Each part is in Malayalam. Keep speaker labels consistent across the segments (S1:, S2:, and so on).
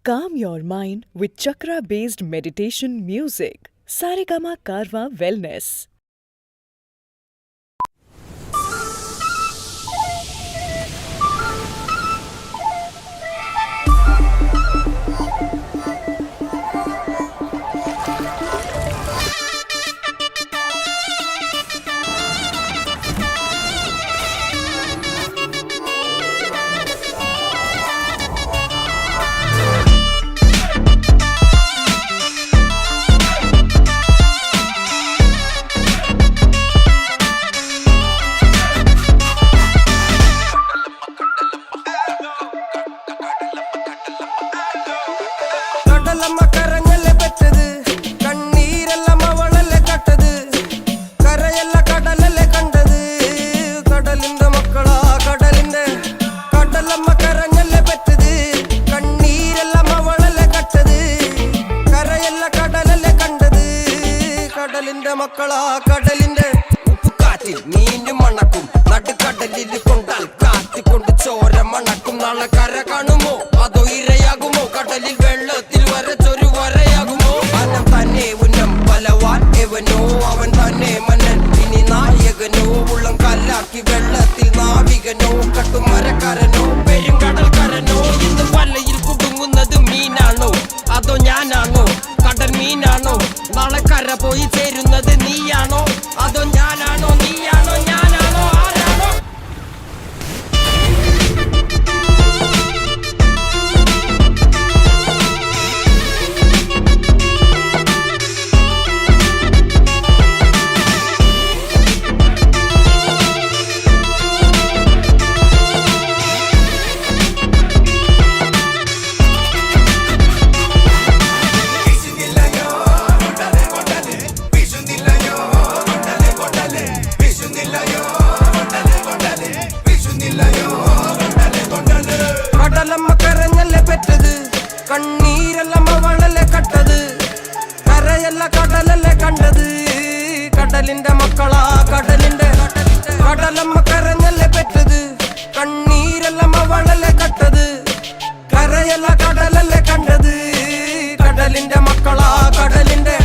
S1: Calm your mind with chakra-based meditation music. Saregama Karwa Wellness.
S2: മക്കളാ കടലിന്റെ ഉപ്പുകാറ്റിൽ മീനും മണക്കും നടുക്കടലിൽ കൊണ്ടാൽ കാറ്റിക്കൊണ്ട് ചോര മണക്കും നാളെ കര കാണുമോ അതോ ഇരയാകുമോ കടലിൽ വെള്ളത്തിൽ വരച്ചൊരു വരയാകുമോ അനം തന്നെ ഉന്നം ബലവാൻ എവനോ അവൻ തന്നെ മന്നൻ ഇനി നായകനോ ഉള്ളം കല്ലാക്കി വെള്ളത്തിൽ നാവികനോ കട്ടുമരക്കാരനോ പെരുങ്കടൽക്കാരനോ ഇന്ന് വലയിൽ കുടുങ്ങുന്നത് മീനാണോ അതോ ഞാനാണോ കടൽ മീനാണോ നാളെ കര പോയി ചേരുന്നത് നീയാണോ അതോ ഞാനാണോ നീയാണോ ഞാനാണോ ആരാണോ കടലമ്മ കരഞ്ഞല്ലേ പെറ്റത് കണ്ണീരെല്ലാം അവളല്ലേ കട്ടത് കരയല്ല കടലല്ലേ കണ്ടത് കടലിന്റെ മക്കളാ കടലിന്റെ കടലമ്മ കരഞ്ഞല്ലേ പെറ്റത് കണ്ണീരെല്ലാം അവളല്ലേ കട്ടത് കരയല്ല കടലല്ലേ കണ്ടത് കടലിന്റെ മക്കളാ കടലിന്റെ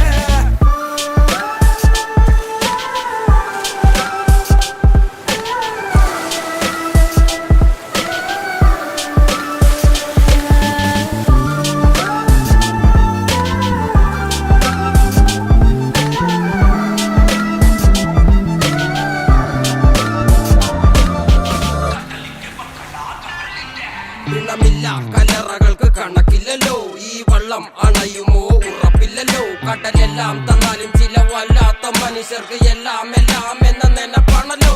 S2: കലറകൾക്ക് കണക്കില്ലല്ലോ ഈ വള്ളം അണയുമോ ഉറപ്പില്ലല്ലോ കടലെല്ലാം തന്നാലും ചില വല്ലാത്ത മനുഷ്യർക്ക് എല്ലാം എല്ലാം എന്ന നെനപ്പാണല്ലോ